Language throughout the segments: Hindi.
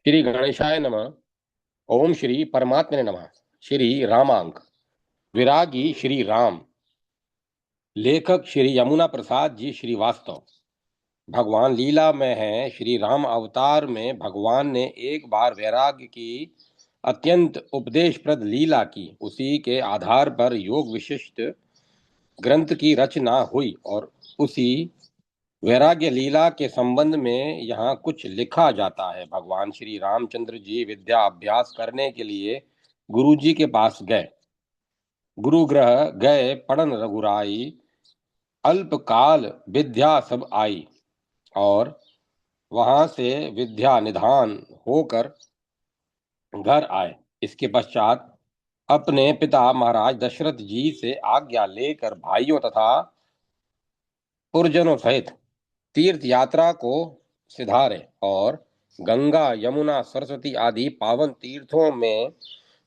श्री गणेशाय नमः। ओम श्री परमात्मने नमः। श्री रामांक। विरागी श्री राम। लेखक श्री यमुना प्रसाद जी श्रीवास्तव। भगवान लीला में है। श्री राम अवतार में भगवान ने एक बार वैराग्य की अत्यंत उपदेशप्रद लीला की। उसी के आधार पर योग विशिष्ट ग्रंथ की रचना हुई और उसी वैराग्य लीला के संबंध में यहाँ कुछ लिखा जाता है। भगवान श्री रामचंद्र जी विद्या अभ्यास करने के लिए गुरु जी के पास गए। गुरु ग्रह गए पढ़न रघुराई, अल्प काल विद्या सब आई। और वहां से विद्या निधान होकर घर आए। इसके पश्चात अपने पिता महाराज दशरथ जी से आज्ञा लेकर भाइयों तथा पुरजनों सहित तीर्थ यात्रा को सिधारे और गंगा यमुना सरस्वती आदि पावन तीर्थों में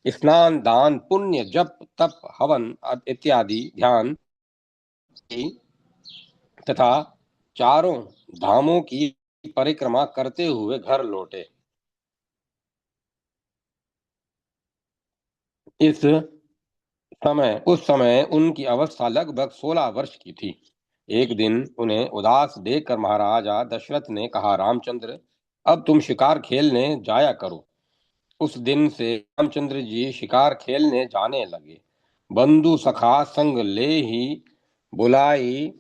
स्नान दान पुण्य जप तप हवन इत्यादि ध्यान की तथा चारों धामों की परिक्रमा करते हुए घर लौटे। उस समय उनकी अवस्था लगभग 16 वर्ष की थी। एक दिन उन्हें उदास देखकर महाराजा दशरथ ने कहा, रामचंद्र, अब तुम शिकार खेलने जाया करो। उस दिन से रामचंद्र जी शिकार खेलने जाने लगे। बंधु सखा संग ले ही बुलाई,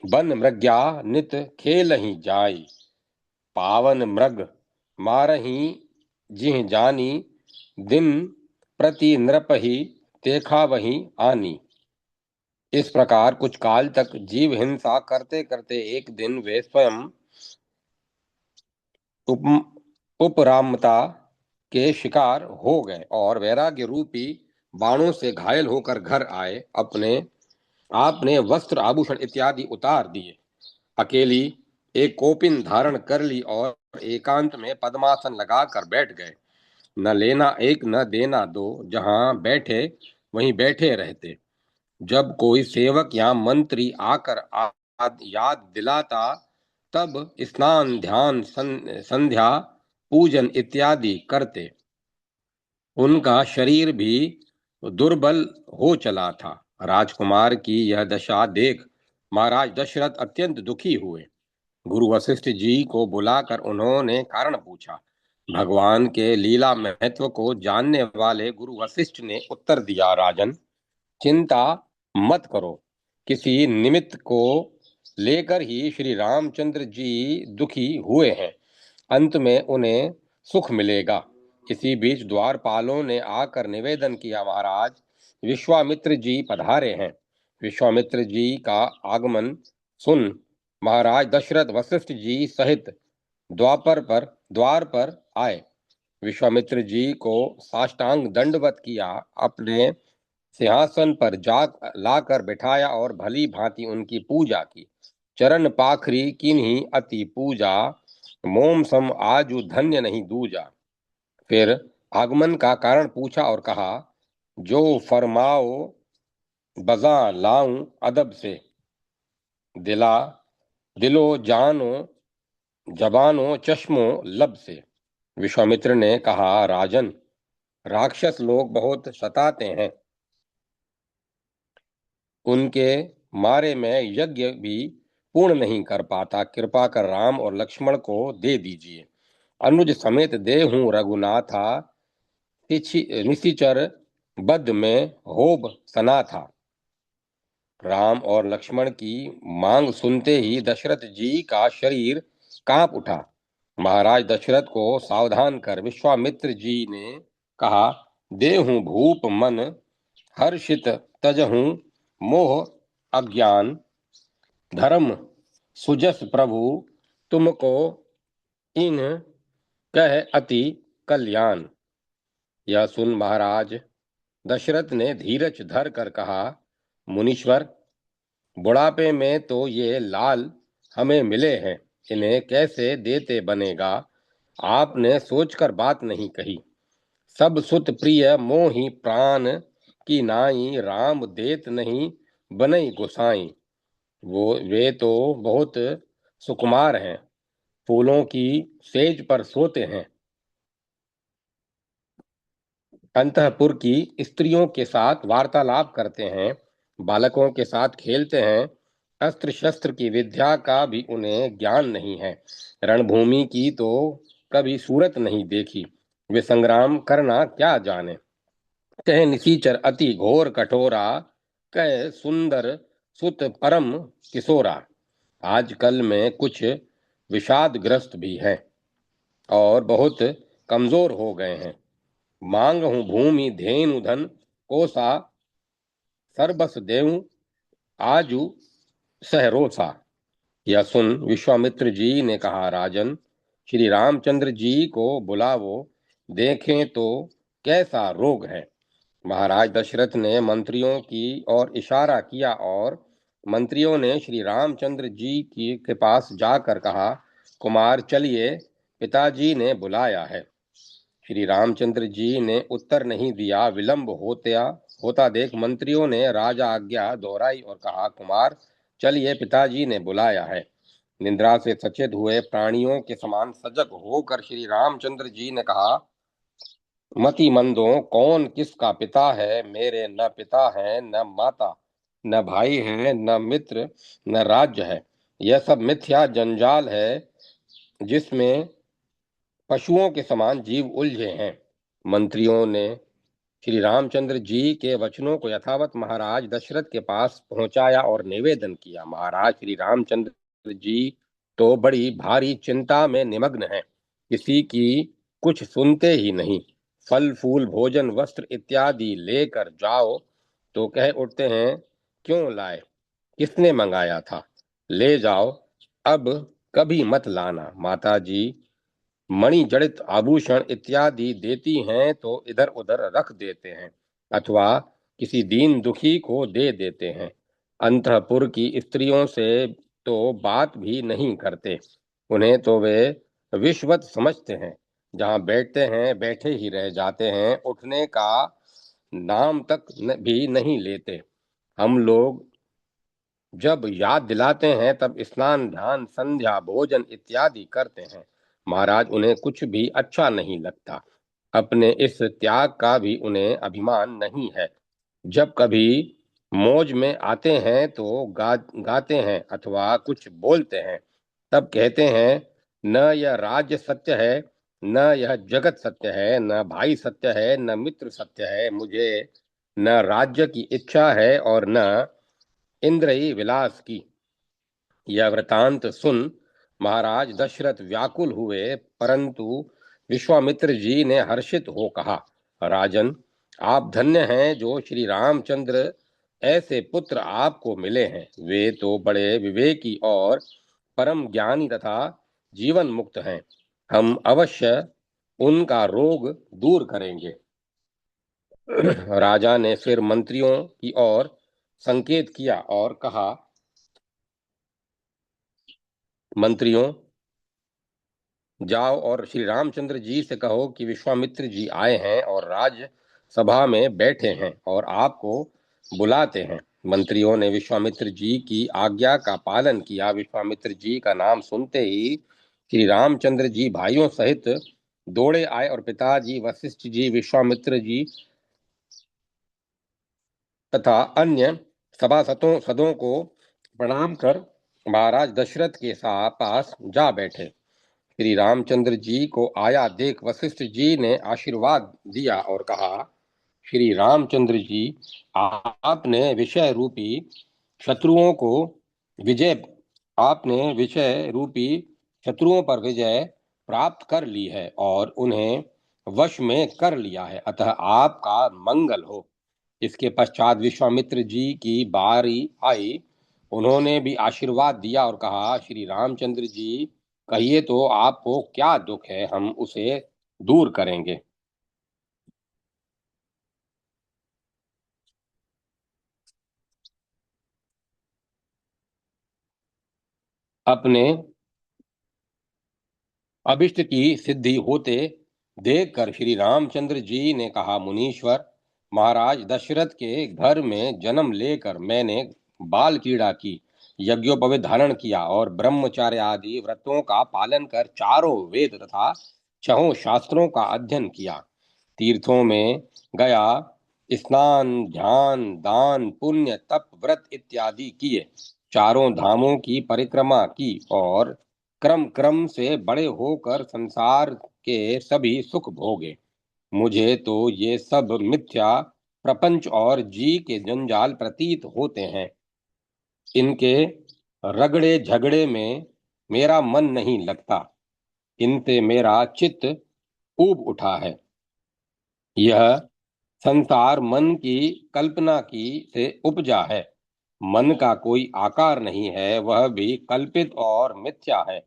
बन मृग्या नित खेल ही जाई। पावन मृग मारही जिह जानी, दिन प्रति नृपहि देखा वही आनी। इस प्रकार कुछ काल तक जीव हिंसा करते करते एक दिन वे स्वयं उप उपरामता के शिकार हो गए और वैराग्य रूपी बाणों से घायल होकर घर आए। अपने आपने वस्त्र आभूषण इत्यादि उतार दिए, अकेली एक कोपिन धारण कर ली और एकांत में पद्मासन लगाकर बैठ गए। न लेना एक न देना दो, जहां बैठे वहीं बैठे रहते। जब कोई सेवक या मंत्री आकर याद दिलाता, तब स्नान ध्यान संध्या पूजन इत्यादि करते। उनका शरीर भी दुर्बल हो चला था। राजकुमार की यह दशा देख महाराज दशरथ अत्यंत दुखी हुए। गुरु वशिष्ठ जी को बुलाकर उन्होंने कारण पूछा। भगवान के लीला महत्व को जानने वाले गुरु वशिष्ठ ने उत्तर दिया, राजन, चिंता मत करो। किसी निमित्त को लेकर ही श्री रामचंद्र जी दुखी हुए हैं। अंत में उन्हें सुख मिलेगा। इसी बीच द्वारपालों ने आकर निवेदन किया, महाराज, विश्वामित्र जी पधारे हैं। विश्वामित्र जी का आगमन सुन महाराज दशरथ वशिष्ठ जी सहित द्वार पर आए। विश्वामित्र जी को साष्टांग दंडवत किया, अपने सिंहासन पर जा लाकर बिठाया और भली भांति उनकी पूजा की। चरण पाखरी किन्हीं अति पूजा, मोम सम आजु धन्य नहीं दूजा। फिर आगमन का कारण पूछा और कहा, जो फरमाओ बजा लाऊं अदब से, दिला दिलो जानो जबानो चश्मो लब से। विश्वामित्र ने कहा, राजन, राक्षस लोग बहुत सताते हैं। उनके मारे में यज्ञ भी पूर्ण नहीं कर पाता। कृपा कर राम और लक्ष्मण को दे दीजिए। अनुज समेत देहूं रघुनाथा, निशिचर बद में होब सना था। राम और लक्ष्मण की मांग सुनते ही दशरथ जी का शरीर कांप उठा। महाराज दशरथ को सावधान कर विश्वामित्र जी ने कहा, देहूं भूप मन हर्षित, तजहूं मोह अज्ञान, धर्म सुजस प्रभु तुमको इन कह अति कल्याण। यह सुन महाराज दशरथ ने धीरज धर कर कहा, मुनीश्वर, बुढ़ापे में तो ये लाल हमें मिले हैं, इन्हें कैसे देते बनेगा। आपने सोचकर बात नहीं कही। सब सुत प्रिय मोहि प्राण की नाई, राम देत नहीं बनई गोसाई। वे तो बहुत सुकुमार हैं, फूलों की सेज पर सोते हैं। अंतःपुर की स्त्रियों के साथ वार्तालाप करते हैं, बालकों के साथ खेलते हैं। अस्त्र शस्त्र की विद्या का भी उन्हें ज्ञान नहीं है। रणभूमि की तो कभी सूरत नहीं देखी, वे संग्राम करना क्या जाने। कह निसीचर अति घोर कठोरा, कह सुंदर सुत परम किशोरा। आजकल में कुछ विषादग्रस्त भी हैं और बहुत कमजोर हो गए हैं। मांग हूं भूमि धेनु धन, कोसा सरबस देऊं आजू सहरोसा। यह सुन विश्वामित्र जी ने कहा, राजन, श्री रामचंद्र जी को बुलावो, देखें तो कैसा रोग है। महाराज दशरथ ने मंत्रियों की ओर इशारा किया और मंत्रियों ने श्री रामचंद्र जी के पास जाकर कहा, कुमार चलिए, पिताजी ने बुलाया है। श्री रामचंद्र जी ने उत्तर नहीं दिया। विलंब होता देख मंत्रियों ने राजा आज्ञा दोहराई और कहा, कुमार चलिए, पिताजी ने बुलाया है। निद्रा से सचेत हुए प्राणियों के समान सजग होकर श्री रामचंद्र जी ने कहा, मति मंदों, कौन किसका पिता है। मेरे न पिता है, न माता, न भाई है, न मित्र, न राज्य है। यह सब मिथ्या जंजाल है जिसमें पशुओं के समान जीव उलझे हैं। मंत्रियों ने श्री रामचंद्र जी के वचनों को यथावत महाराज दशरथ के पास पहुंचाया और निवेदन किया। महाराज श्री रामचंद्र जी तो बड़ी भारी चिंता में निमग्न हैं, किसी की कुछ सुनते ही नहीं। फल फूल भोजन वस्त्र इत्यादि लेकर जाओ तो कह उठते हैं, क्यों लाए, किसने मंगाया था, ले जाओ, अब कभी मत लाना। माता जी मणि जड़ित आभूषण इत्यादि देती हैं तो इधर उधर रख देते हैं अथवा किसी दीन दुखी को दे देते हैं। अंतःपुर की स्त्रियों से तो बात भी नहीं करते, उन्हें तो वे विश्वत समझते हैं। जहाँ बैठते हैं बैठे ही रह जाते हैं, उठने का नाम तक भी नहीं लेते। हम लोग जब याद दिलाते हैं तब स्नान ध्यान संध्या भोजन इत्यादि करते हैं। महाराज उन्हें कुछ भी अच्छा नहीं लगता। अपने इस त्याग का भी उन्हें अभिमान नहीं है। जब कभी मौज में आते हैं तो गाते हैं अथवा कुछ बोलते हैं, तब कहते हैं, न यह राज्य सत्य है, न यह जगत सत्य है, न भाई सत्य है, न मित्र सत्य है। मुझे न राज्य की इच्छा है और न इंद्रिय विलास की। यह वृतांत सुन महाराज दशरथ व्याकुल हुए, परंतु विश्वामित्र जी ने हर्षित हो कहा, राजन, आप धन्य हैं जो श्री रामचंद्र ऐसे पुत्र आपको मिले हैं। वे तो बड़े विवेकी और परम ज्ञानी तथा जीवन मुक्त हैं। हम अवश्य उनका रोग दूर करेंगे। राजा ने फिर मंत्रियों की ओर संकेत किया और कहा, मंत्रियों, जाओ और श्री रामचंद्र जी से कहो कि विश्वामित्र जी आए हैं और राज सभा में बैठे हैं और आपको बुलाते हैं। मंत्रियों ने विश्वामित्र जी की आज्ञा का पालन किया। विश्वामित्र जी का नाम सुनते ही श्री रामचंद्र जी भाइयों सहित दौड़े आए और पिताजी वशिष्ठ जी विश्वामित्र जी तथा अन्य सभासदों सदों को प्रणाम कर महाराज दशरथ के पास जा बैठे। श्री रामचंद्र जी को आया देख वशिष्ठ जी ने आशीर्वाद दिया और कहा, श्री रामचंद्र जी, आपने विषय रूपी शत्रुओं को विजय आपने विषय रूपी शत्रुओं पर विजय प्राप्त कर ली है और उन्हें वश में कर लिया है, अतः आपका मंगल हो। इसके पश्चात विश्वामित्र जी की बारी आई। उन्होंने भी आशीर्वाद दिया और कहा, श्री रामचंद्र जी, कहिए तो आपको क्या दुख है, हम उसे दूर करेंगे। अपने अभिष्ट की सिद्धि होते देखकर श्री रामचंद्र जी ने कहा, मुनीश्वर, महाराज दशरथ के घर में जन्म लेकर मैंने बाल क्रीड़ा की, यज्ञोपवीत धारण किया और ब्रह्मचार्य आदि व्रतों का पालन कर चारों वेद तथा छहों शास्त्रों का अध्ययन किया। तीर्थों में गया, स्नान, ध्यान, दान, पुण्य, तप, व्रत इत्यादि किए, चारों धामों की परिक्रमा की और क्रम क्रम से बड़े होकर संसार के सभी सुख भोगे। मुझे तो ये सब मिथ्या प्रपंच और जी के जंजाल प्रतीत होते हैं। इनके रगड़े झगड़े में मेरा मन नहीं लगता, इनसे मेरा चित्त ऊब उठा है। यह संसार मन की कल्पना की से उपजा है। मन का कोई आकार नहीं है, वह भी कल्पित और मिथ्या है।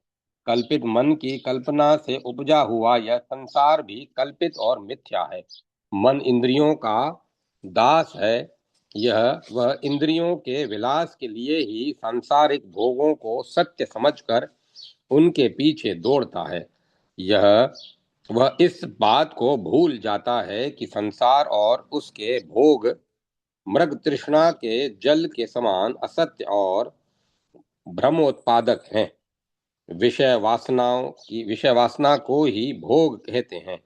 कल्पित मन की कल्पना से उपजा हुआ यह संसार भी कल्पित और मिथ्या है। मन इंद्रियों का दास है। यह वह इंद्रियों के विलास के लिए ही सांसारिक भोगों को सत्य समझकर उनके पीछे दौड़ता है। यह वह इस बात को भूल जाता है कि संसार और उसके भोग मृग तृष्णा के जल के समान असत्य और भ्रमोत्पादक हैं। विषय वासना को ही भोग कहते हैं।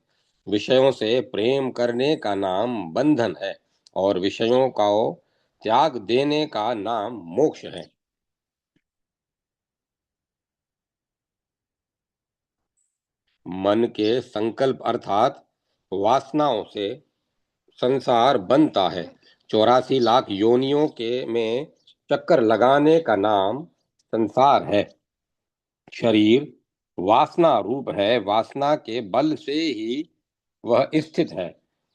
विषयों से प्रेम करने का नाम बंधन है और विषयों का त्याग देने का नाम मोक्ष है। मन के संकल्प अर्थात वासनाओं से संसार बनता है। 84 लाख योनियों के में चक्कर लगाने का नाम संसार है। शरीर वासना रूप है, वासना के बल से ही वह स्थित है।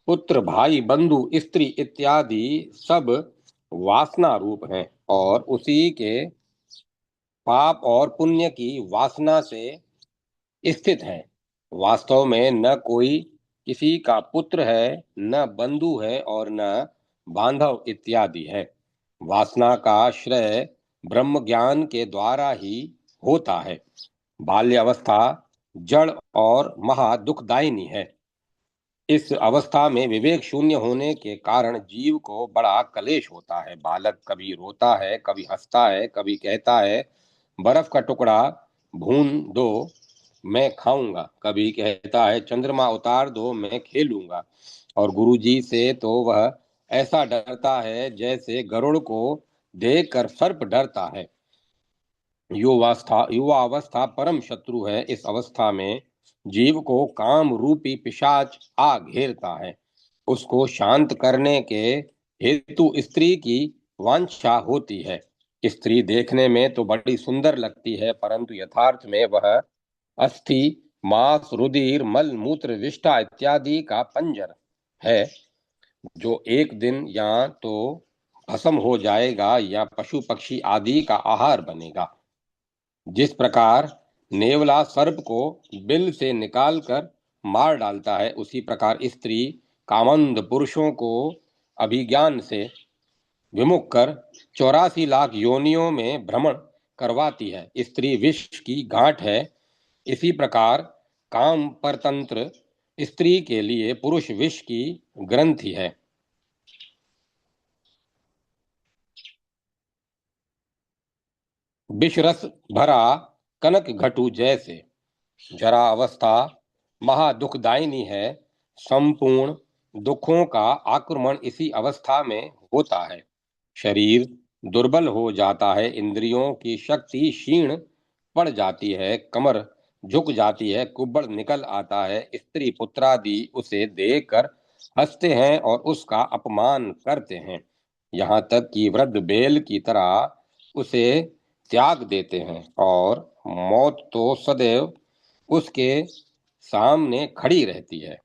पुत्र, भाई, बंधु, स्त्री इत्यादि सब वासना रूप हैं और उसी के पाप और पुण्य की वासना से स्थित है। वास्तव में न कोई किसी का पुत्र है, न बंधु है और न बांधव इत्यादि है। वासना का श्रय ब्रह्म ज्ञान के द्वारा ही होता है। बाल्यावस्था जड़ और महा दुखदायिनी है। इस अवस्था में विवेक शून्य होने के कारण जीव को बड़ा क्लेश होता है। बालक कभी रोता है, कभी हंसता है, कभी कहता है बर्फ का टुकड़ा भून दो मैं खाऊंगा, कभी कहता है चंद्रमा उतार दो मैं खेलूंगा। और गुरुजी से तो वह ऐसा डरता है जैसे गरुड़ को देखकर सर्प डरता है। युवा अवस्था परम शत्रु है। इस अवस्था में जीव को काम रूपी पिशाच आ घेरता है। उसको शांत करने के हेतु स्त्री की वांछा होती है। स्त्री देखने में तो बड़ी सुंदर लगती है, परंतु यथार्थ में वह अस्थि, मांस, रुधिर, मल, मूत्र, विष्ठा इत्यादि का पंजर है, जो एक दिन या तो भस्म हो जाएगा या पशु पक्षी आदि का आहार बनेगा। जिस प्रकार नेवला सर्प को बिल से निकालकर मार डालता है, उसी प्रकार स्त्री कामंद पुरुषों को अभिज्ञान से विमुख कर 84 लाख योनियों में भ्रमण करवाती है। स्त्री विष की गांठ है। इसी प्रकार काम परतंत्र स्त्री के लिए पुरुष विष की ग्रंथि है। विषरस भरा कनक घटु जैसे जरा अवस्था महादुखदायिनी है। संपूर्ण दुखों का आक्रमण इसी अवस्था में होता है। शरीर दुर्बल हो जाता है, इंद्रियों की शक्ति क्षीण पड़ जाती है, कमर झुक जाती है, कुब्बड़ निकल आता है। स्त्री पुत्रादि उसे देखकर हंसते हैं और उसका अपमान करते हैं। यहाँ तक कि वृद्ध बेल की तरह उसे त्याग देते हैं और मौत तो सदैव उसके सामने खड़ी रहती है।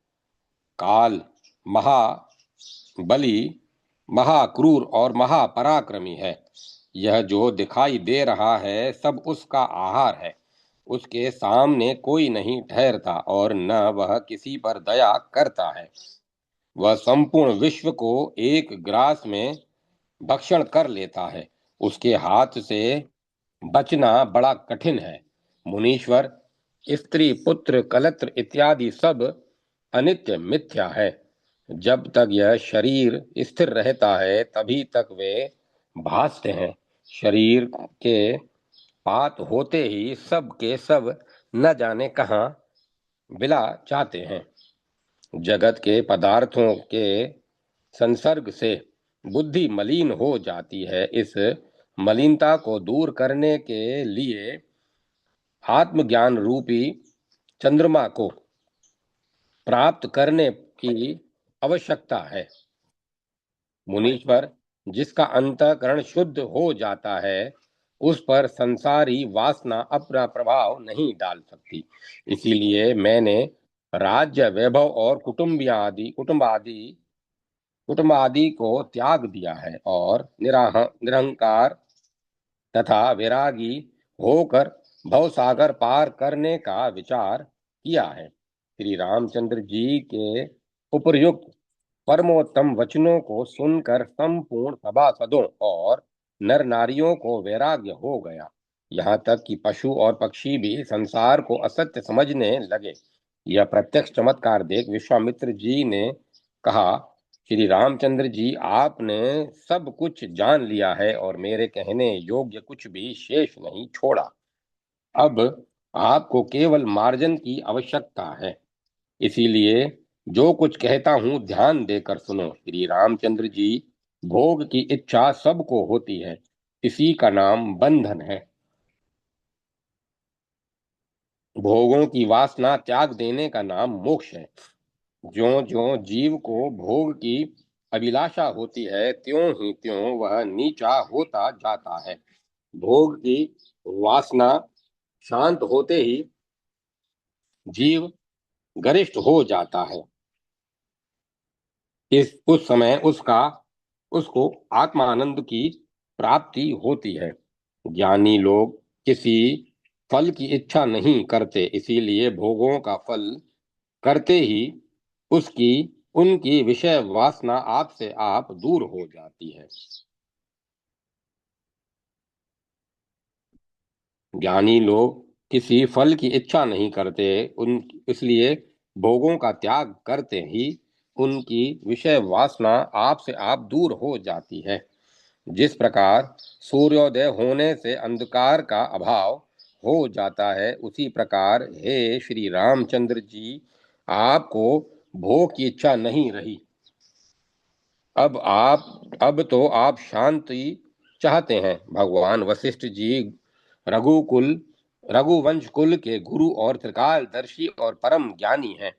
काल महाबली, महाक्रूर और महापराक्रमी है। यह जो दिखाई दे रहा है सब उसका आहार है। उसके सामने कोई नहीं ठहरता और न वह किसी पर दया करता है। वह संपूर्ण विश्व को एक ग्रास में भक्षण कर लेता है। उसके हाथ से बचना बड़ा कठिन है। मुनीश्वर, स्त्री, पुत्र, कलत्र इत्यादि सब अनित्य मिथ्या है। जब तक यह शरीर स्थिर रहता है तभी तक वे भासते हैं। शरीर के पात होते ही सब के सब न जाने कहाँ बिला जाते हैं। जगत के पदार्थों के संसर्ग से बुद्धि मलिन हो जाती है। इस मलिनता को दूर करने के लिए आत्मज्ञान रूपी चंद्रमा को प्राप्त करने की आवश्यकता है। मुनीश्वर, जिसका अंतःकरण शुद्ध हो जाता है, उस पर संसारी वासना अपना प्रभाव नहीं डाल सकती। इसीलिए मैंने राज्य, वैभव और कुटुंब आदि को त्याग दिया है और निरहंकार तथा वैरागी होकर भवसागर पार करने का विचार किया है। श्री रामचंद्र जी के उपर्युक्त परमोत्तम वचनों को सुनकर संपूर्ण सभासदों और नर नारियों को वैराग्य हो गया। यहाँ तक कि पशु और पक्षी भी संसार को असत्य समझने लगे। यह प्रत्यक्ष चमत्कार देख विश्वामित्र जी ने कहा, श्री रामचंद्र जी, आपने सब कुछ जान लिया है और मेरे कहने योग्य कुछ भी शेष नहीं छोड़ा। अब आपको केवल मार्जन की आवश्यकता है। इसीलिए जो कुछ कहता हूं ध्यान देकर सुनो। श्री रामचंद्र जी, भोग की इच्छा सबको होती है, इसी का नाम बंधन है। भोगों की वासना त्याग देने का नाम मोक्ष है। ज्यों ज्यों जीव को भोग की अभिलाषा होती है, त्यों ही त्यों वह नीचा होता जाता है। भोग की वासना शांत होते ही जीव गरिष्ठ हो जाता है। उस समय उसको आत्मानंद की प्राप्ति होती है। ज्ञानी लोग किसी फल की इच्छा नहीं करते, इसीलिए भोगों का फल करते ही उसकी उनकी विषय वासना आपसे आप दूर हो जाती है। ज्ञानी लोग किसी फल की इच्छा नहीं करते, उन इसलिए भोगों का त्याग करते ही उनकी विषय वासना आपसे आप दूर हो जाती है। जिस प्रकार सूर्योदय होने से अंधकार का अभाव हो जाता है, उसी प्रकार हे श्री रामचंद्र जी, आपको भोग की इच्छा नहीं रही। अब तो आप शांति चाहते हैं। भगवान वशिष्ठ जी रघुकुल रघुवंश कुल के गुरु और त्रिकालदर्शी और परम ज्ञानी हैं।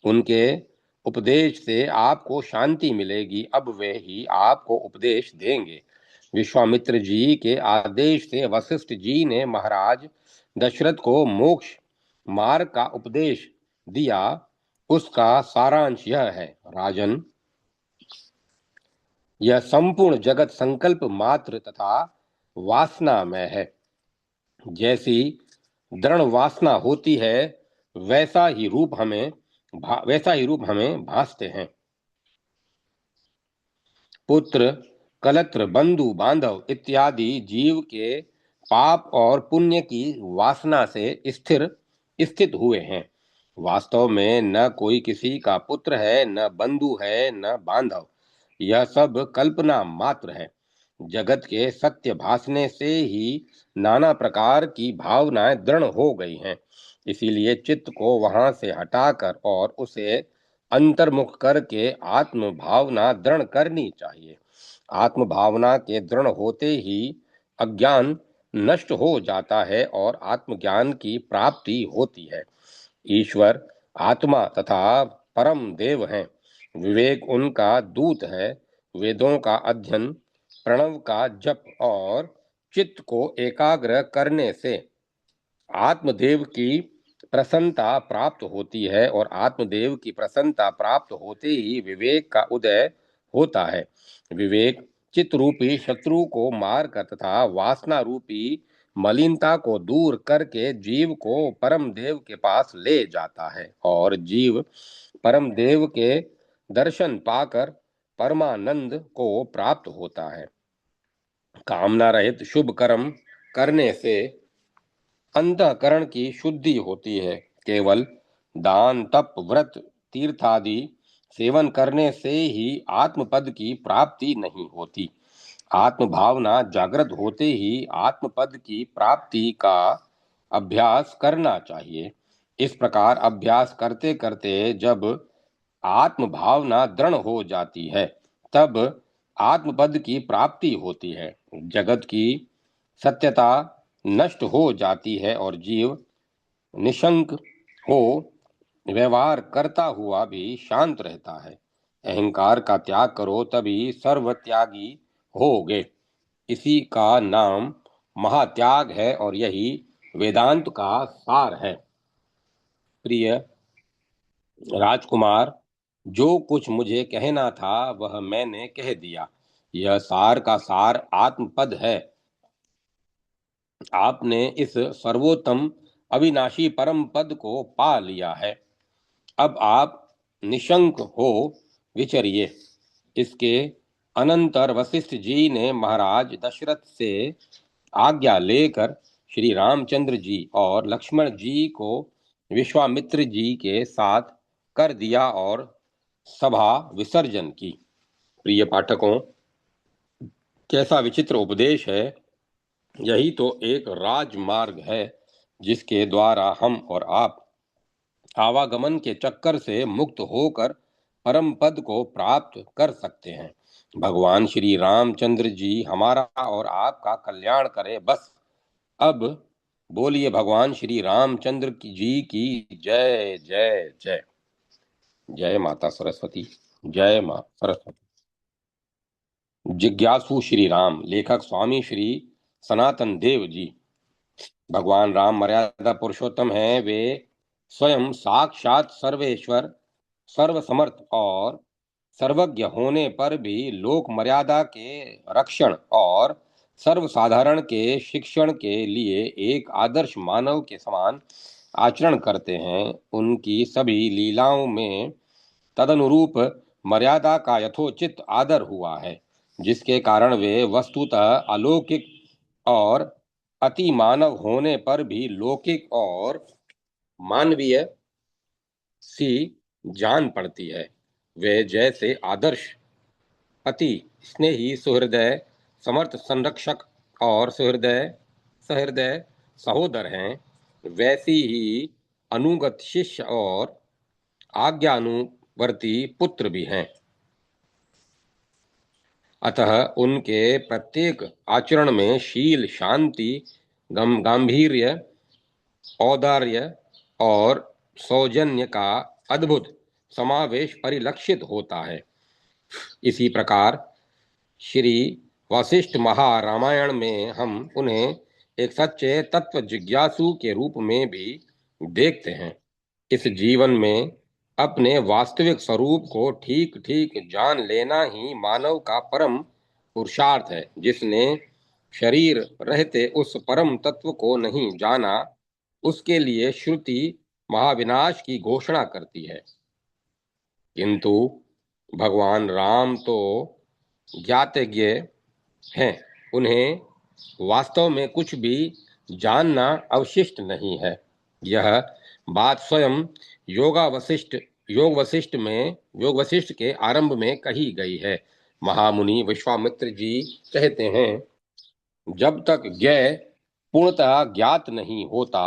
उनके उपदेश से आपको शांति मिलेगी। अब वे ही आपको उपदेश देंगे। विश्वामित्र जी के आदेश से वशिष्ठ जी ने महाराज दशरथ को मोक्ष मार्ग का उपदेश दिया। उसका सारांश यह है, राजन, यह संपूर्ण जगत संकल्प मात्र तथा वासना में है। जैसी दृढ़ वासना होती है, वैसा ही रूप हमें भासते हैं। पुत्र, कलत्र, बंधु बांधव इत्यादि जीव के पाप और पुण्य की वासना से स्थित हुए हैं। वास्तव में न कोई किसी का पुत्र है, न बंधु है, न बांधव। यह सब कल्पना मात्र है। जगत के सत्य भासने से ही नाना प्रकार की भावनाएं दृढ़ हो गई हैं। इसीलिए चित्त को वहां से हटाकर और उसे अंतर्मुख करके आत्म भावना दृढ़ करनी चाहिए। आत्म भावना के दृढ़ होते ही अज्ञान नष्ट हो जाता है और आत्मज्ञान की प्राप्ति होती है। ईश्वर आत्मा तथा परम देव हैं। विवेक उनका दूत है। वेदों का अध्ययन, प्रणव का जप और चित्त को एकाग्र करने से आत्मदेव की प्रसन्नता प्राप्त होती है और आत्मदेव की प्रसन्नता प्राप्त होते ही विवेक का उदय होता है। विवेक चित्त रूपी शत्रु को मारकर तथा वासना रूपी मलिनता को दूर करके जीव को परम देव के पास ले जाता है और जीव परम देव के दर्शन पाकर परमानंद को प्राप्त होता है। कामना रहित शुभ कर्म करने से अंतःकरण की शुद्धि होती है। केवल दान, तप, व्रत, तीर्थादि सेवन करने से ही आत्मपद की प्राप्ति नहीं होती। आत्म भावना जागृत होते ही आत्मपद की प्राप्ति का अभ्यास करना चाहिए। इस प्रकार अभ्यास करते करते जब आत्म भावना दृढ़ हो जाती है, तब आत्मपद की प्राप्ति होती है। जगत की सत्यता नष्ट हो जाती है और जीव निशंक हो व्यवहार करता हुआ भी शांत रहता है। अहंकार का त्याग करो, तभी सर्वत्यागी होगे। इसी का नाम महात्याग है और यही वेदांत का सार है। प्रिय राजकुमार, जो कुछ मुझे कहना था वह मैंने कह दिया। यह सार का सार आत्मपद है। आपने इस सर्वोत्तम अविनाशी परम पद को पा लिया है। अब आप निशंक हो विचरिए। इसके अनंतर वशिष्ठ जी ने महाराज दशरथ से आज्ञा लेकर श्री रामचंद्र जी और लक्ष्मण जी को विश्वामित्र जी के साथ कर दिया और सभा विसर्जन की। प्रिय पाठकों, कैसा विचित्र उपदेश है। यही तो एक राजमार्ग है जिसके द्वारा हम और आप आवागमन के चक्कर से मुक्त होकर परम पद को प्राप्त कर सकते हैं। भगवान श्री रामचंद्र जी हमारा और आपका कल्याण करे बस। अब बोलिए भगवान श्री रामचंद्र जी की जय जय जय। जय माता सरस्वती। जय मां सरस्वती। जिज्ञासु श्री राम, लेखक स्वामी श्री सनातन देव जी। भगवान राम मर्यादा पुरुषोत्तम हैं। वे स्वयं साक्षात सर्वेश्वर, सर्वसमर्थ और सर्वज्ञ होने पर भी लोक मर्यादा के रक्षण और सर्वसाधारण के शिक्षण के लिए एक आदर्श मानव के समान आचरण करते हैं। उनकी सभी लीलाओं में तदनुरूप मर्यादा का यथोचित आदर हुआ है, जिसके कारण वे वस्तुतः अलौकिक और अति मानव होने पर भी लौकिक और मानवीय सी जान पड़ती है। वे जैसे आदर्श, अति स्नेही, सुहृदय, समर्थ संरक्षक और सहृदय सहोदर हैं, वैसी ही अनुगत शिष्य और आज्ञानुवर्ती पुत्र भी हैं। अतः उनके प्रत्येक आचरण में शील, शांति, गांभीर्य, औदार्य और सौजन्य का अद्भुत समावेश परिलक्षित होता है। इसी प्रकार श्री वशिष्ठ महारामायण में हम उन्हें एक सच्चे तत्व जिज्ञासु के रूप में भी देखते हैं। इस जीवन में अपने वास्तविक स्वरूप को ठीक ठीक जान लेना ही मानव का परम पुरुषार्थ है। जिसने शरीर रहते उस परम तत्व को नहीं जाना, उसके लिए श्रुति महाविनाश की घोषणा करती है। किंतु भगवान राम तो ज्ञातज्ञ हैं। उन्हें वास्तव में कुछ भी जानना अवशिष्ट नहीं है। यह बात स्वयं योग वशिष्ठ के आरंभ में कही गई है। महामुनि विश्वामित्र जी कहते हैं, जब तक ज्ञेय पूर्णतः ज्ञात नहीं होता,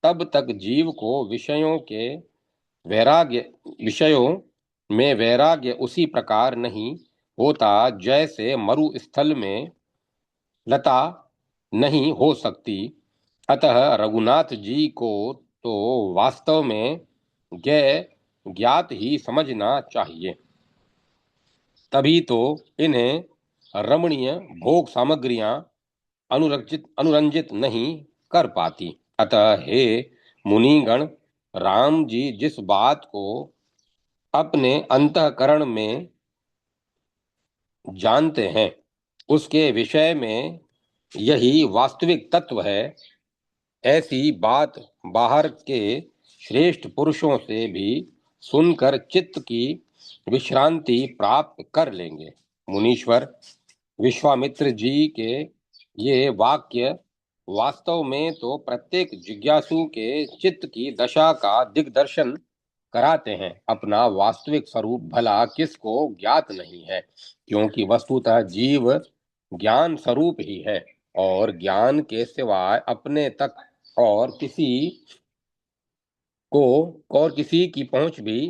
तब तक जीव को विषयों में वैराग्य उसी प्रकार नहीं होता जैसे मरुस्थल में लता नहीं हो सकती। अतः रघुनाथ जी को तो वास्तव में ज्ञात ही समझना चाहिए। तभी तो इन्हें रमणीय भोग सामग्रियां अनुरंजित नहीं कर पाती। अतः हे मुनिगण, राम जी जिस बात को अपने अंतःकरण में जानते हैं, उसके विषय में यही वास्तविक तत्व है। ऐसी बात बाहर के श्रेष्ठ पुरुषों से भी सुनकर चित्त की विश्रांति प्राप्त कर लेंगे। मुनीश्वर विश्वामित्र जी के ये वाक्य वास्तव में तो प्रत्येक जिज्ञासु के चित्त की दशा का दिग्दर्शन कराते हैं। अपना वास्तविक स्वरूप भला किसको ज्ञात नहीं है, क्योंकि वस्तुतः जीव ज्ञान स्वरूप ही है और ज्ञान के सिवाय अपने तक और किसी की पहुंच भी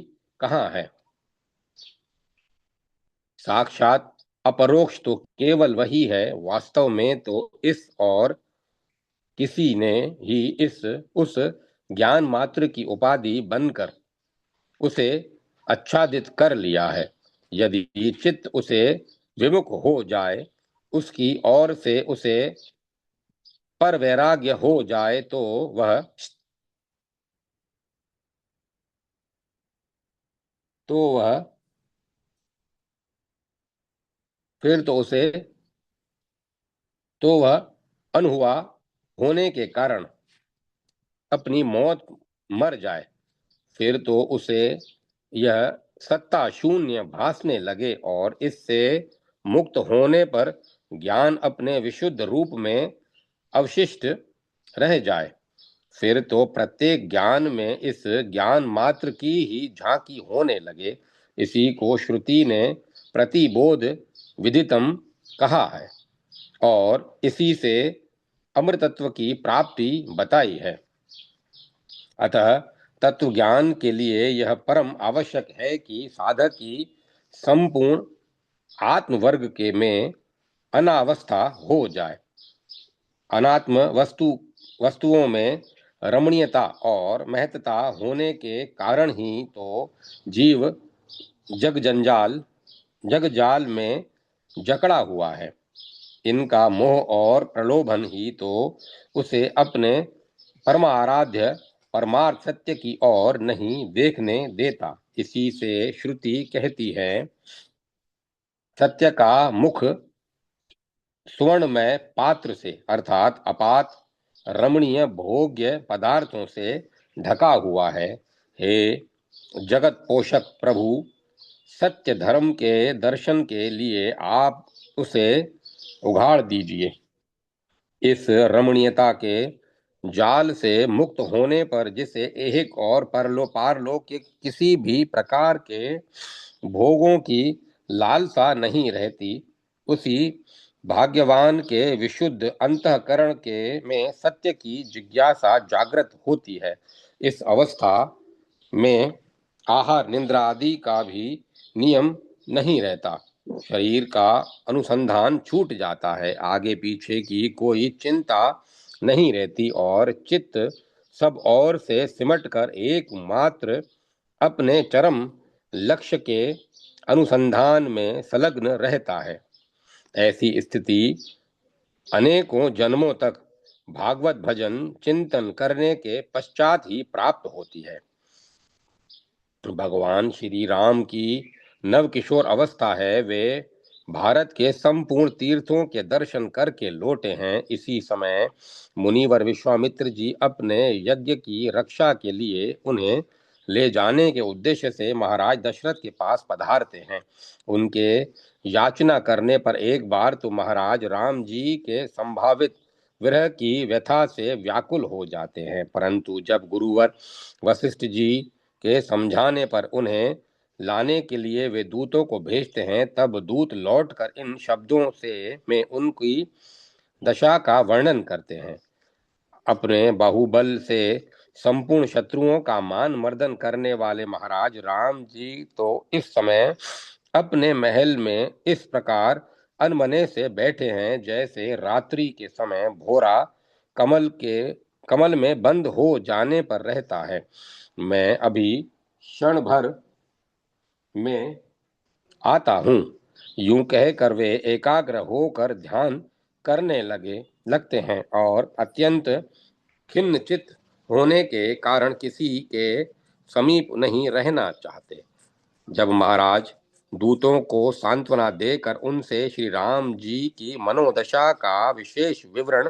कहाँ है। साक्षात अपरोक्ष तो केवल वही है, वास्तव में तो इस और किसी ने ही इस उस ज्ञान मात्र की उपाधि बनकर उसे आच्छादित कर लिया है। यदि चित्त उसे विमुख हो जाए, उसकी ओर से उसे पर वैराग्य हो जाए, तो वह फिर तो उसे तो वह अनहुआ होने के कारण अपनी मौत मर जाए, फिर तो उसे यह सत्ता शून्य भासने लगे और इससे मुक्त होने पर ज्ञान अपने विशुद्ध रूप में अवशिष्ट रह जाए। फिर तो प्रत्येक ज्ञान में इस ज्ञान मात्र की ही झांकी होने लगे। इसी को श्रुति ने प्रतिबोध विदितम कहा है और इसी से अमृतत्व की प्राप्ति बताई है। अतः तत्व ज्ञान के लिए यह परम आवश्यक है कि साधक की संपूर्ण आत्मवर्ग के में अनावस्था हो जाए। अनात्म वस्तुओं में रमणीयता और महत्ता होने के कारण ही तो जीव जग जाल में जकड़ा हुआ है। इनका मोह और प्रलोभन ही तो उसे अपने परमाराध्य परमार्थ सत्य की ओर नहीं देखने देता। इसी से श्रुति कहती है, सत्य का मुख सुवर्णमय पात्र से अर्थात अपात रमणीय भोग्य पदार्थों से ढका हुआ है। हे जगत पोषक प्रभु, सत्य धर्म के दर्शन के लिए आप उसे उघाड़ दीजिए। इस रमणीयता के जाल से मुक्त होने पर जिसे ऐहिक और पारलोक के किसी भी प्रकार के भोगों की लालसा नहीं रहती, उसी भाग्यवान के विशुद्ध अंतःकरण के में सत्य की जिज्ञासा जागृत होती है। इस अवस्था में आहार निद्रा आदि का भी नियम नहीं रहता। शरीर का अनुसंधान छूट जाता है, आगे पीछे की कोई चिंता नहीं रहती और चित्त सब ओर से सिमटकर एकमात्र अपने चरम लक्ष्य के अनुसंधान में संलग्न रहता है। ऐसी स्थिति अनेकों जन्मों तक भागवत भजन चिंतन करने के पश्चात ही प्राप्त होती है। भगवान श्री राम की नवकिशोर अवस्था है, वे भारत के संपूर्ण तीर्थों के दर्शन करके लौटे हैं। इसी समय मुनिवर विश्वामित्र जी अपने यज्ञ की रक्षा के लिए उन्हें ले जाने के उद्देश्य से महाराज दशरथ के पास पधारते हैं। उनके याचना करने पर एक बार तो महाराज राम जी के संभावित विरह की व्यथा से व्याकुल हो जाते हैं, परंतु जब गुरुवर वशिष्ठ जी के समझाने पर उन्हें लाने के लिए वे दूतों को भेजते हैं, तब दूत लौटकर इन शब्दों से में उनकी दशा का वर्णन करते हैं। अपने बाहुबल से संपूर्ण शत्रुओं का मान मर्दन करने वाले महाराज राम जी तो इस समय अपने महल में इस प्रकार अनमने से बैठे हैं, जैसे रात्रि के समय भोरा कमल में बंद हो जाने पर रहता है। मैं अभी क्षण भर में आता हूँ, यूं कहकर वे एकाग्र होकर ध्यान करने लगते हैं और अत्यंत खिन्न चित्त होने के कारण किसी के समीप नहीं रहना चाहते। जब महाराज दूतों को सांत्वना देकर उनसे श्री राम जी की मनोदशा का विशेष विवरण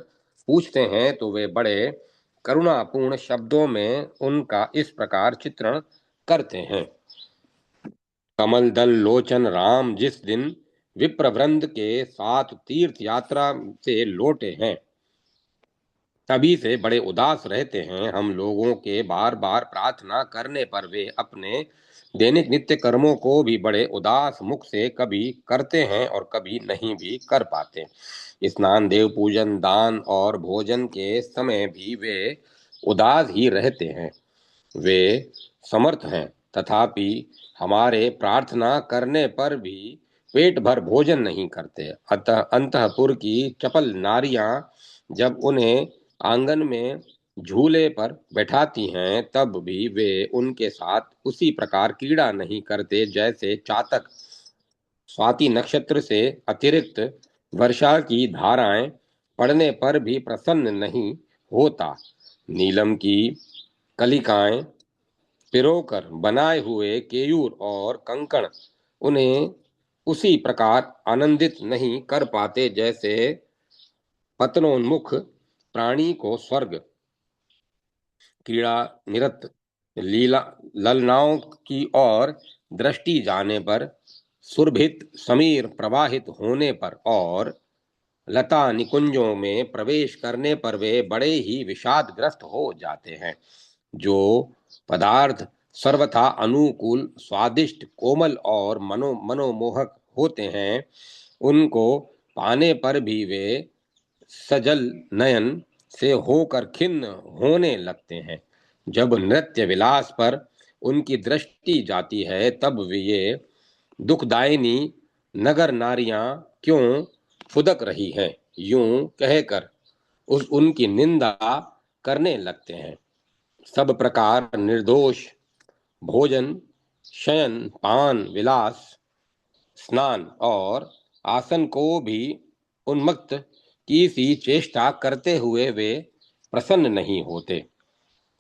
पूछते हैं, तो वे बड़े करुणापूर्ण शब्दों में उनका इस प्रकार चित्रण करते हैं। कमल दल लोचन राम जिस दिन विप्रवृंद के साथ तीर्थ यात्रा से लौटे हैं, तभी से बड़े उदास रहते हैं। हम लोगों के बार बार प्रार्थना करने पर वे अपने दैनिक नित्य कर्मों को भी बड़े उदास मुख से कभी करते हैं और कभी नहीं भी कर पाते। स्नान देव पूजन दान और भोजन के समय भी वे उदास ही रहते हैं। वे समर्थ हैं, तथापि हमारे प्रार्थना करने पर भी पेट भर भोजन नहीं करते। अतः अंतःपुर की चपल नारियां जब उन्हें आंगन में झूले पर बैठाती हैं तब भी वे उनके साथ उसी प्रकार क्रीड़ा नहीं करते जैसे चातक स्वाति नक्षत्र से अतिरिक्त वर्षा की धाराएं पड़ने पर भी प्रसन्न नहीं होता। नीलम की कलिकाएं पिरोकर बनाए हुए केयूर और कंकड़ उन्हें उसी प्रकार आनंदित नहीं कर पाते जैसे पतनोन्मुख प्राणी को स्वर्ग क्रीड़ा निरत लीला ललनाओं की ओर दृष्टि जाने पर, सुरभित समीर प्रवाहित होने पर और लता निकुंजों में प्रवेश करने पर वे बड़े ही विषादग्रस्त हो जाते हैं। जो पदार्थ सर्वथा अनुकूल, स्वादिष्ट, कोमल और मनोमोहक होते हैं, उनको पाने पर भी वे सजल नयन से होकर खिन्न होने लगते हैं। जब नृत्य विलास पर उनकी दृष्टि जाती है तब ये दुखदायिनी नगर नारियां क्यों फुदक रही हैं, यूं कहकर उनकी निंदा करने लगते हैं। सब प्रकार निर्दोष भोजन, शयन, पान, विलास, स्नान और आसन को भी उन्मत्त की सी चेष्टा करते हुए वे प्रसन्न नहीं होते।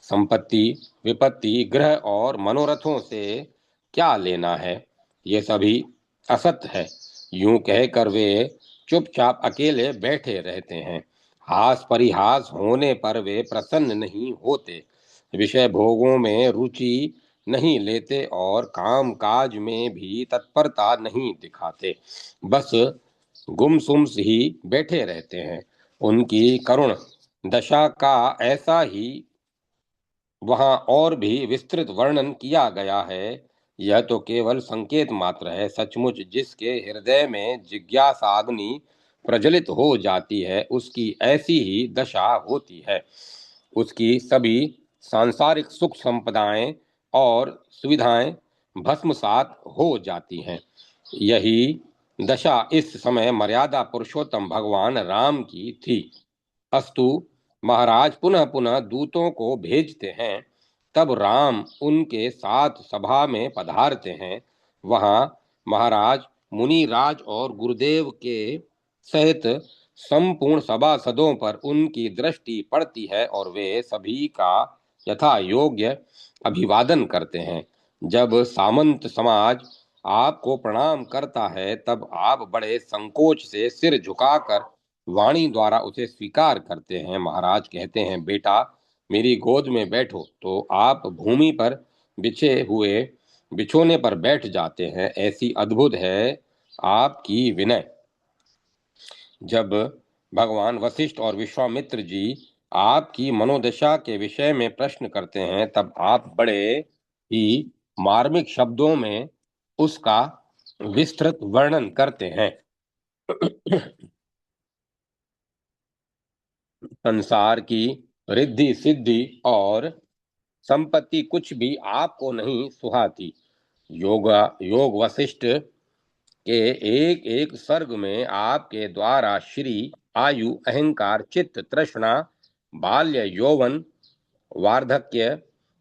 संपत्ति, विपत्ति, ग्रह और मनोरथों से क्या लेना है, ये सभी असत है, यूं कहकर वे चुपचाप अकेले बैठे रहते हैं। हास परिहास होने पर वे प्रसन्न नहीं होते, विषय भोगों में रुचि नहीं लेते और काम काज में भी तत्परता नहीं दिखाते, बस गुमसुम ही बैठे रहते हैं। उनकी करुण दशा का ऐसा ही वहां और भी विस्तृत वर्णन किया गया है। यह तो केवल संकेत मात्र है। सचमुच जिसके हृदय में जिज्ञासाग्नि प्रज्वलित हो जाती है उसकी ऐसी ही दशा होती है। उसकी सभी सांसारिक सुख संपदाएं और सुविधाएं भस्मसात हो जाती हैं। यही दशा इस समय मर्यादा पुरुषोत्तम भगवान राम की थी। अस्तु, महाराज पुनः पुनः दूतों को भेजते हैं। तब राम उनके साथ सभा में पधारते हैं। वहां महाराज मुनिराज और गुरुदेव के सहित संपूर्ण सभासदों पर उनकी दृष्टि पड़ती है और वे सभी का यथा योग्य अभिवादन करते हैं। जब सामंत समाज आपको प्रणाम करता है तब आप बड़े संकोच से सिर झुकाकर वाणी द्वारा उसे स्वीकार करते हैं। महाराज कहते हैं, बेटा मेरी गोद में बैठो, तो आप भूमि पर बिछे हुए बिछोने पर बैठ जाते हैं। ऐसी अद्भुत है आपकी विनय। जब भगवान वशिष्ठ और विश्वामित्र जी आपकी मनोदशा के विषय में प्रश्न करते हैं तब आप बड़े ही मार्मिक शब्दों में उसका विस्तृत वर्णन करते हैं। संसार की रिद्धि सिद्धि और संपत्ति कुछ भी आपको नहीं सुहाती। योग वशिष्ठ के एक एक सर्ग में आपके द्वारा श्री आयु, अहंकार, चित्त, तृष्णा, बाल्य, यौवन, वार्धक्य,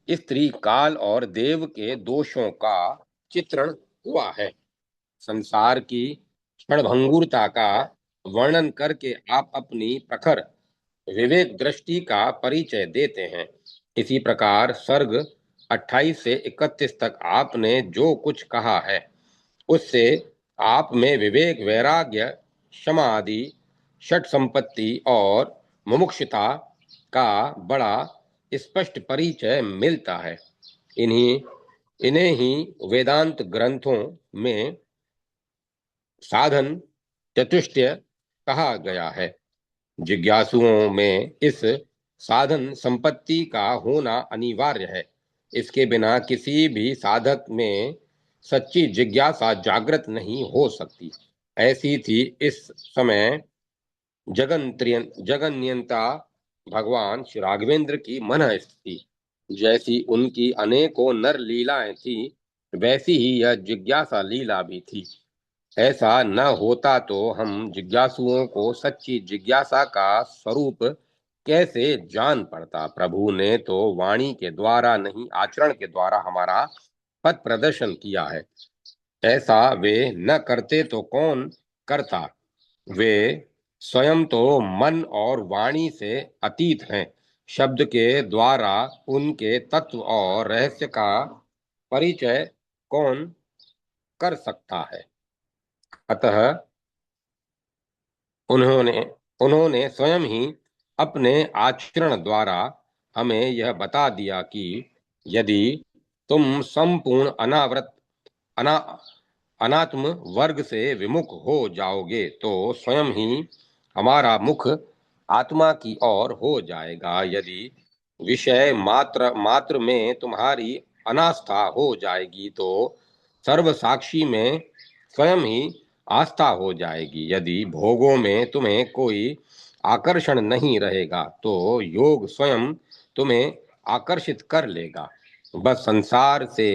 स्त्री, काल और देव के दोषों का चित्रण हुआ है। संसार की क्षणभंगुरता का वर्णन करके आप अपनी प्रखर विवेक दृष्टि का परिचय देते हैं। इसी प्रकार सर्ग 28 से 31 तक आपने जो कुछ कहा है उससे आप में विवेक, वैराग्य, क्षमा आदि षट संपत्ति और मुमुक्षुता का बड़ा स्पष्ट परिचय मिलता है। इन्हें ही वेदांत ग्रंथों में साधन चतुष्टय कहा गया है। जिज्ञासुओं में इस साधन संपत्ति का होना अनिवार्य है। इसके बिना किसी भी साधक में सच्ची जिज्ञासा जागृत नहीं हो सकती। ऐसी थी इस समय जगन्यंता भगवान श्री राघवेंद्र की मन स्थिति। जैसी उनकी अनेकों नर लीलाएं थी वैसी ही यह जिज्ञासा लीला भी थी। ऐसा न होता तो हम जिज्ञासुओं को सच्ची जिज्ञासा का स्वरूप कैसे जान पड़ता। प्रभु ने तो वाणी के द्वारा नहीं, आचरण के द्वारा हमारा पथ प्रदर्शन किया है। ऐसा वे न करते तो कौन करता। वे स्वयं तो मन और वाणी से अतीत हैं। शब्द के द्वारा उनके तत्व और रहस्य का परिचय कौन कर सकता है। अतः उन्होंने उन्होंने स्वयं ही अपने आचरण द्वारा हमें यह बता दिया कि यदि तुम संपूर्ण अना अनात्म वर्ग से विमुख हो जाओगे तो स्वयं ही हमारा मुख आत्मा की ओर हो जाएगा। यदि विषय मात्र मात्र में तुम्हारी अनास्था हो जाएगी तो सर्व साक्षी में स्वयं ही आस्था हो जाएगी। यदि भोगों में तुम्हें कोई आकर्षण नहीं रहेगा तो योग स्वयं तुम्हें आकर्षित कर लेगा। बस संसार से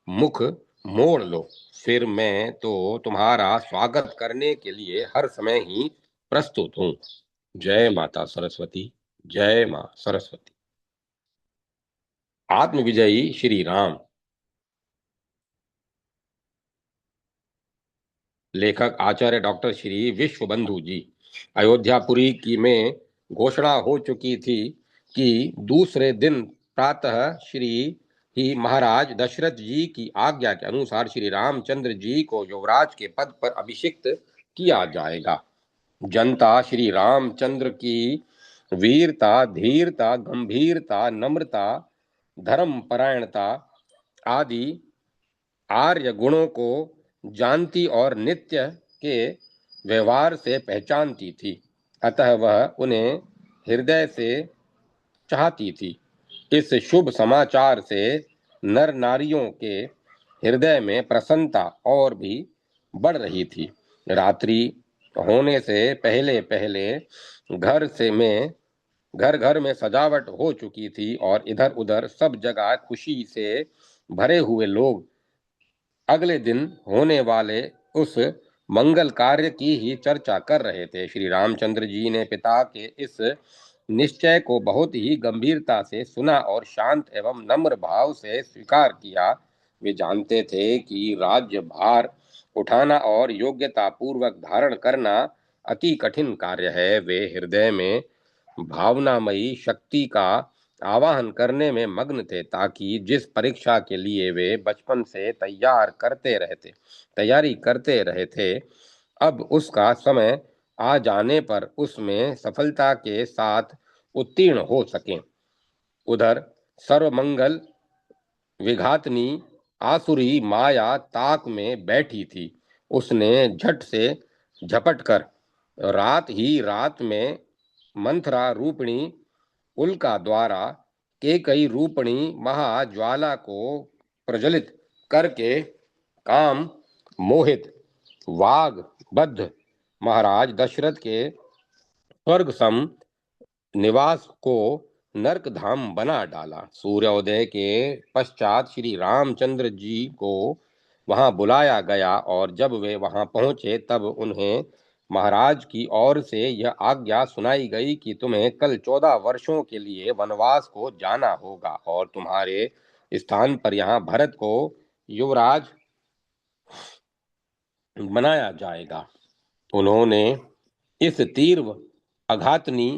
मुख मोड़ लो, फिर मैं तो तुम्हारा स्वागत करने के लिए हर समय ही प्रस्तुत हूँ। जय माता सरस्वती। जय माँ सरस्वती। आत्मविजयी श्री राम। लेखक आचार्य डॉक्टर श्री विश्वबंधु जी। अयोध्यापुरी की में घोषणा हो चुकी थी कि दूसरे दिन प्रातः श्री ही महाराज दशरथ जी की आज्ञा के अनुसार श्री रामचंद्र जी को युवराज के पद पर अभिषिक्त किया जाएगा। जनता श्री रामचंद्र की वीरता, धीरता, गंभीरता, नम्रता, धर्म परायणता आदि आर्य गुणों को जानती और नित्य के व्यवहार से पहचानती थी। अतः वह उन्हें हृदय से चाहती थी। इस शुभ समाचार से नर नारियों के हृदय में प्रसन्नता और भी बढ़ रही थी। रात्रि होने से पहले पहले घर घर में सजावट हो चुकी थी और इधर उधर सब जगह खुशी से भरे हुए लोग अगले दिन होने वाले उस मंगल कार्य की ही चर्चा कर रहे थे। श्री रामचंद्र जी ने पिता के इस निश्चय को बहुत ही गंभीरता से सुना और शांत एवं नम्र भाव से स्वीकार किया। वे जानते थे कि राज्य भार उठाना और योग्यता पूर्वक धारण करना अति कठिन कार्य है। वे हृदय में भावनामयी शक्ति का आवाहन करने में मग्न थे ताकि जिस परीक्षा के लिए वे बचपन से तैयारी करते रहे थे, अब उसका समय आ जाने पर उसमें सफलता के साथ उत्तीर्ण हो सकें। उधर सर्वमंगल विघातनी आसुरी माया ताक में बैठी थी। उसने झट से झपट कर रात ही रात में मंथरा रूपिणी उल्का द्वारा केकई रूपिणी महाज्वाला को प्रज्वलित करके काम मोहित वाग बद्ध महाराज दशरथ के स्वर्ग सम निवास को नरक धाम बना डाला। सूर्योदय के पश्चात श्री रामचंद्र जी को वहां बुलाया गया और जब वे वहां पहुंचे तब उन्हें महाराज की ओर से यह आज्ञा सुनाई गई कि तुम्हें कल 14 वर्षों के लिए वनवास को जाना होगा और तुम्हारे स्थान पर यहाँ भरत को युवराज बनाया जाएगा। उन्होंने इस तीव्र आघातनी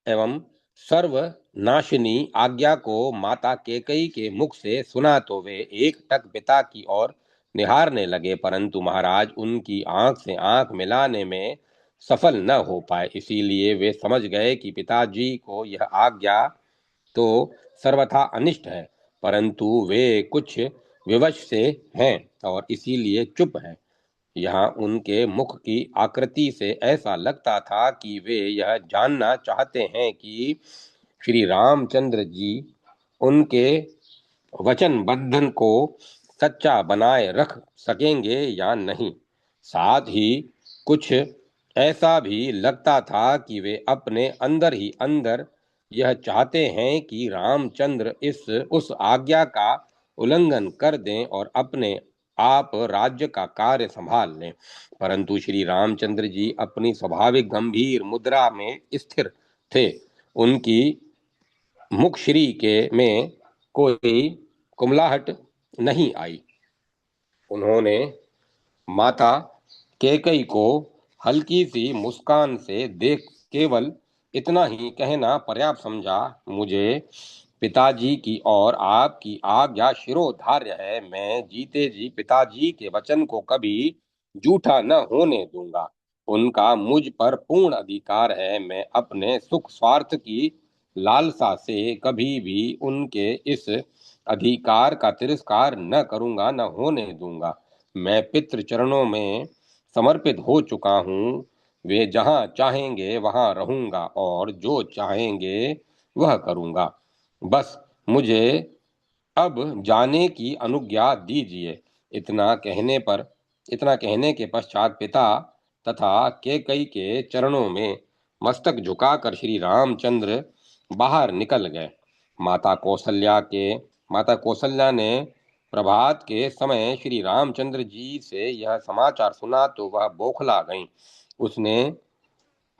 एवं सर्वनाशिनी आज्ञा को माता केकई के मुख से सुना तो वे एकटक पिता की ओर निहारने लगे, परंतु महाराज उनकी आंख से आंख मिलाने में सफल न हो पाए। इसीलिए वे समझ गए कि पिताजी को यह आज्ञा तो सर्वथा अनिष्ट है, परंतु वे कुछ विवश से हैं और इसीलिए चुप हैं। यहाँ उनके मुख की आकृति से ऐसा लगता था कि वे यह जानना चाहते हैं कि श्री रामचंद्र जी उनके वचन बंधन को सच्चा बनाए रख सकेंगे या नहीं। साथ ही कुछ ऐसा भी लगता था कि वे अपने अंदर ही अंदर यह चाहते हैं कि रामचंद्र इस उस आज्ञा का उल्लंघन कर दें और अपने आप राज्य का कार्य संभाल लें। परंतु श्री रामचंद्र जी अपनी स्वाभाविक गंभीर मुद्रा में स्थिर थे। उनकी मुखश्री के में कोई कुमलाहट नहीं आई। उन्होंने माता कैकई को हल्की सी मुस्कान से देख केवल इतना ही कहना पर्याप्त समझा, मुझे पिताजी की और आपकी आज्ञा शिरोधार्य है। मैं जीते जी पिताजी के वचन को कभी झूठा न होने दूंगा। उनका मुझ पर पूर्ण अधिकार है। मैं अपने सुख स्वार्थ की लालसा से कभी भी उनके इस अधिकार का तिरस्कार न करूंगा, न होने दूंगा। मैं पितृ चरणों में समर्पित हो चुका हूँ। वे जहाँ चाहेंगे वहाँ रहूंगा और जो चाहेंगे वह करूंगा। बस मुझे अब जाने की अनुज्ञा दीजिए। इतना कहने के पश्चात पिता तथा कैकई के चरणों में मस्तक झुकाकर श्री रामचंद्र बाहर निकल गए। माता कौशल्या ने प्रभात के समय श्री रामचंद्र जी से यह समाचार सुना तो वह बौखला गईं। उसने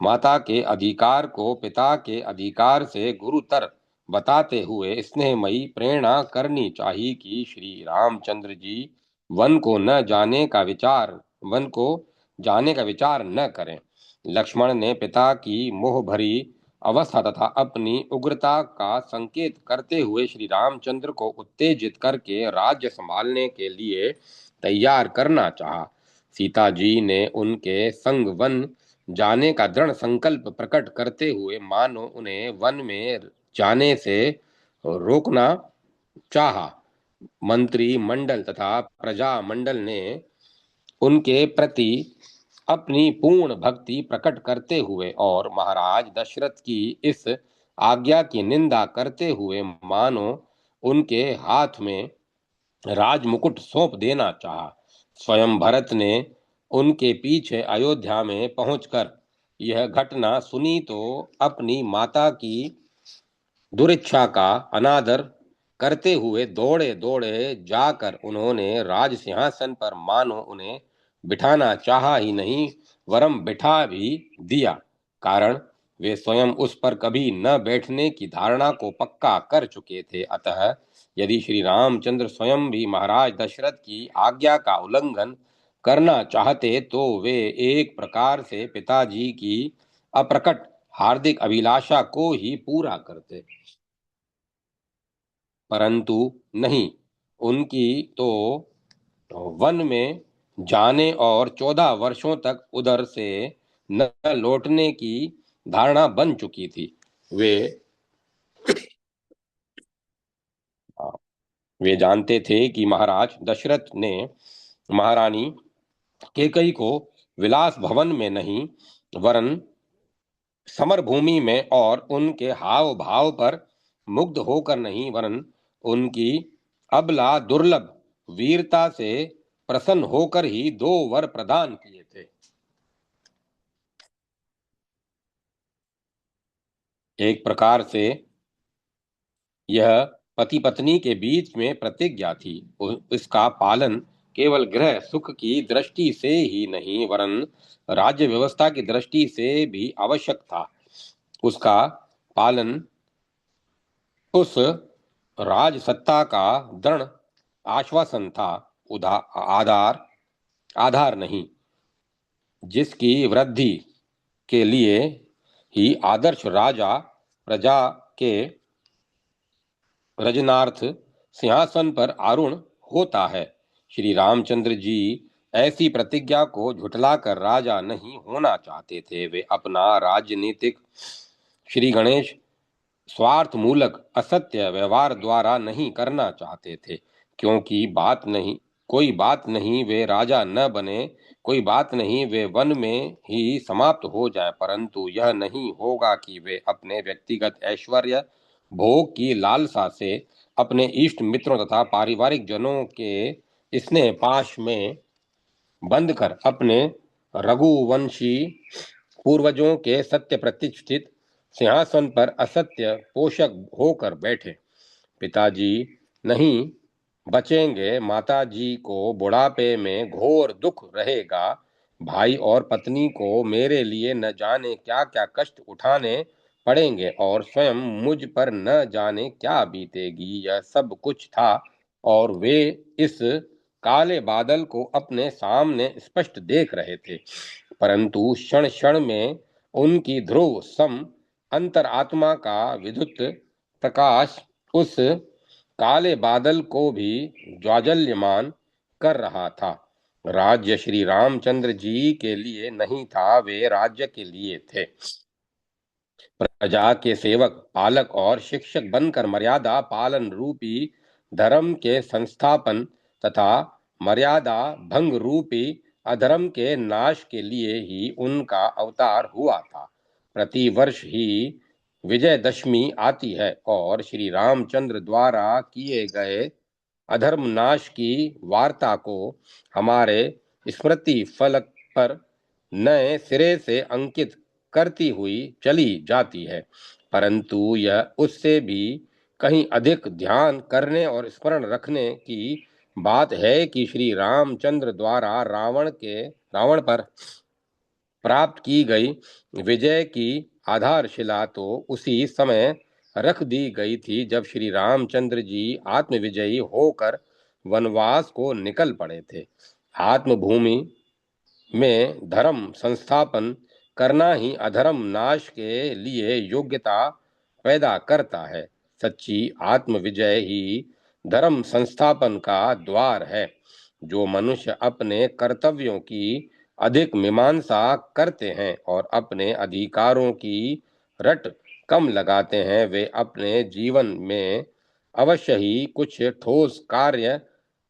माता के अधिकार को पिता के अधिकार से गुरुतर बताते हुए स्नेहमयी प्रेरणा करनी चाहिए कि श्री रामचंद्र जी वन को जाने का विचार न करें। लक्ष्मण ने पिता की मोह भरी अवस्था तथा अपनी उग्रता का संकेत करते हुए श्री रामचंद्र को उत्तेजित करके राज्य संभालने के लिए तैयार करना चाहा। सीता जी ने उनके संग वन जाने का दृढ़ संकल्प प्रकट करते हुए मानो उन्हें वन में जाने से रोकना चाहा। मंत्री मंडल तथा प्रजा मंडल ने उनके प्रति अपनी पूर्ण भक्ति प्रकट करते हुए और महाराज दशरथ की इस आज्ञा की निंदा करते हुए मानो उनके हाथ में राजमुकुट सौंप देना चाहा। स्वयं भरत ने उनके पीछे अयोध्या में पहुंचकर यह घटना सुनी तो अपनी माता की दुरिच्छा का अनादर करते हुए दौड़े दौड़े जाकर उन्होंने राज सिंहासन पर मानो उन्हें बिठाना चाहा ही नहीं वरम बिठा भी दिया। कारण वे स्वयं उस पर कभी न बैठने की धारणा को पक्का कर चुके थे। अतः यदि श्री रामचंद्र स्वयं भी महाराज दशरथ की आज्ञा का उल्लंघन करना चाहते तो वे एक प्रकार से पिताजी की अप्रकट हार्दिक अभिलाषा को ही पूरा करते। परंतु नहीं, उनकी तो वन में जाने और 14 वर्षों तक उधर से न लौटने की धारणा बन चुकी थी। वे जानते थे कि महाराज दशरथ ने महारानी कैकई को विलास भवन में नहीं वरन समर भूमि में और उनके हाव भाव पर मुग्ध होकर नहीं वरन उनकी अबला दुर्लभ वीरता से प्रसन्न होकर ही 2 वर प्रदान किए थे। एक प्रकार से यह पति पत्नी के बीच में प्रतिज्ञा थी। इसका पालन केवल गृह सुख की दृष्टि से ही नहीं वरन राज्य व्यवस्था की दृष्टि से भी आवश्यक था। उसका पालन उस राज सत्ता का दृढ़ आश्वासन था, आधार आधार नहीं, जिसकी वृद्धि के लिए ही आदर्श राजा प्रजा के रजनार्थ सिंहासन पर आरूढ़ होता है। श्री रामचंद्र जी ऐसी प्रतिज्ञा को झुठलाकर राजा नहीं होना चाहते थे। वे अपना राजनीतिक श्री गणेश स्वार्थ मूलक असत्य व्यवहार द्वारा नहीं करना चाहते थे। क्योंकि बात नहीं वे राजा न बने, कोई बात नहीं वे वन में ही समाप्त हो जाए, परंतु यह नहीं होगा कि वे अपने व्यक्तिगत ऐश्वर्य भोग की लालसा से अपने इष्ट मित्रों तथा पारिवारिक जनों के स्नेह पाश में बंधकर अपने रघुवंशी पूर्वजों के सत्य प्रतिष्ठित सिंहासन पर असत्य पोषक होकर बैठे। पिताजी नहीं बचेंगे, माता जी को बुढ़ापे में घोर दुख रहेगा, भाई और पत्नी को मेरे लिए न जाने क्या क्या कष्ट उठाने पड़ेंगे और स्वयं मुझ पर न जाने क्या बीतेगी। यह सब कुछ था और वे इस काले बादल को अपने सामने स्पष्ट देख रहे थे, परंतु क्षण क्षण में उनकी ध्रुव सम अंतरात्मा का विद्युत प्रकाश उस काले बादल को भी ज्वाजल्यमान कर रहा था। राज्य श्री रामचंद्र जी के लिए नहीं था, वे राज्य के लिए थे। प्रजा के सेवक, पालक और शिक्षक बनकर मर्यादा पालन रूपी धर्म के संस्थापन तथा मर्यादा भंग रूपी अधर्म के नाश के लिए ही उनका अवतार हुआ था। प्रतिवर्ष ही विजयदशमी आती है और श्री रामचंद्र द्वारा किए गए अधर्म नाश की वार्ता को हमारे स्मृति फलक पर नए सिरे से अंकित करती हुई चली जाती है, परंतु यह उससे भी कहीं अधिक ध्यान करने और स्मरण रखने की बात है कि श्री रामचंद्र द्वारा रावण पर प्राप्त की गई विजय की आधारशिला तो उसी समय रख दी गई थी जब श्री रामचंद्र जी आत्मविजयी होकर वनवास को निकल पड़े थे। आत्मभूमि में धर्म संस्थापन करना ही अधर्म नाश के लिए योग्यता पैदा करता है। सच्ची आत्मविजय ही धर्म संस्थापन का द्वार है। जो मनुष्य अपने कर्तव्यों की अधिक मीमांसा करते हैं और अपने अधिकारों की रट कम लगाते हैं, वे अपने जीवन में अवश्य ही कुछ ठोस कार्य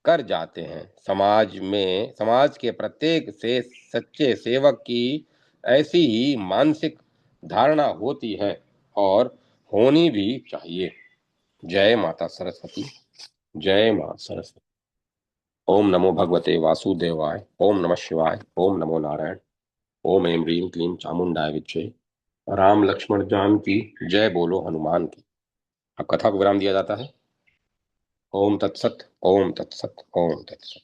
कर जाते हैं। समाज के प्रत्येक से सच्चे सेवक की ऐसी ही मानसिक धारणा होती है और होनी भी चाहिए। जय माता सरस्वती। जय मां सरस्वती। ओम नमो भगवते वासुदेवाय। ओम नमः शिवाय। ओम नमो नारायण। ओम ऐं ह्रीं क्लीं चामुंडाय विच्चे। राम लक्ष्मण जान की जय बोलो हनुमान की। अब कथा को विराम दिया जाता है। ओम तत्सत। ओम तत्सत। ओम तत्सत।